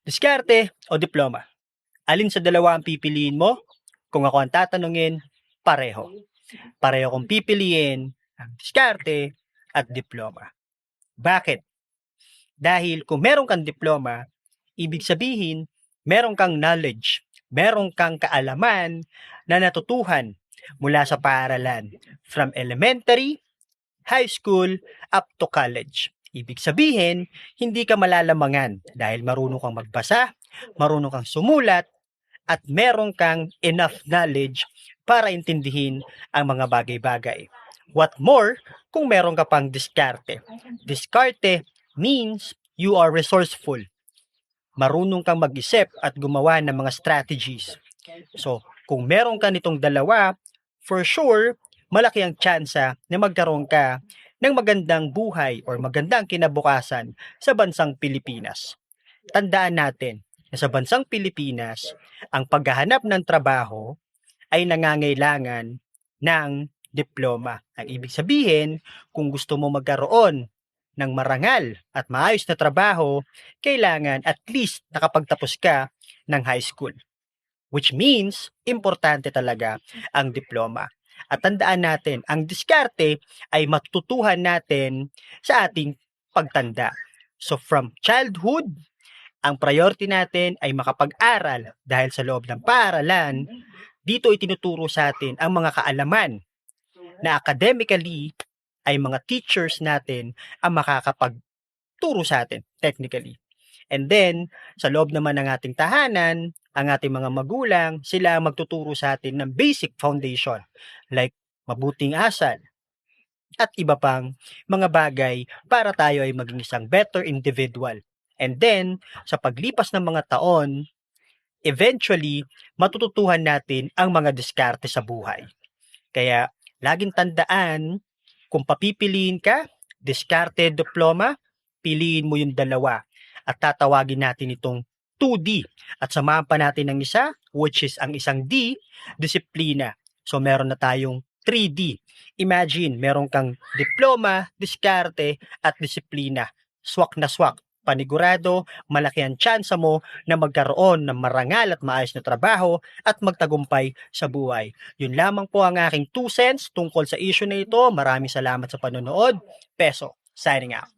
Diskarte o diploma? Alin sa dalawa ang pipiliin mo? Kung ako ang tatanungin, pareho. Pareho kong pipiliin ang diskarte at diploma. Bakit? Dahil kung meron kang diploma, ibig sabihin, meron kang knowledge, meron kang kaalaman na natutuhan mula sa paaralan from elementary, high school, up to college. Ibig sabihin, hindi ka malalamangan dahil marunong kang magbasa, marunong kang sumulat, at meron kang enough knowledge para intindihin ang mga bagay-bagay. What more, kung meron ka pang diskarte. Diskarte means you are resourceful. Marunong kang mag-isip at gumawa ng mga strategies. So, kung meron ka nitong dalawa, for sure, malaki ang tsansa na magkaroon ka ng magandang buhay or magandang kinabukasan sa bansang Pilipinas. Tandaan natin na sa bansang Pilipinas, ang paghahanap ng trabaho ay nangangailangan ng diploma. Ang ibig sabihin, kung gusto mo magkaroon ng marangal at maayos na trabaho, kailangan at least nakapagtapos ka ng high school. Which means, importante talaga ang diploma. At tandaan natin, ang diskarte ay matututuhan natin sa ating pagtanda. So from childhood, ang priority natin ay makapag-aral dahil sa loob ng paaralan, dito itinuturo sa atin ang mga kaalaman na academically ay mga teachers natin ang makakapagturo sa atin technically. And then, sa loob naman ng ating tahanan, ang ating mga magulang, sila ang magtuturo sa atin ng basic foundation like mabuting asal at iba pang mga bagay para tayo ay maging isang better individual. And then, sa paglipas ng mga taon, eventually, matututuhan natin ang mga diskarte sa buhay. Kaya, laging tandaan, kung papipiliin ka, diskarte, diploma, piliin mo yung dalawa. At tatawagin natin itong 2D. At samahan pa natin ng isa, which is ang isang D, disiplina. So, meron na tayong 3D. Imagine, meron kang diploma, diskarte, at disiplina. Swak na swak. Panigurado, malaki ang tsansa mo na magkaroon ng marangal at maayos na trabaho at magtagumpay sa buhay. Yun lamang po ang aking 2 cents tungkol sa issue na ito. Maraming salamat sa panonood. Peso, signing out.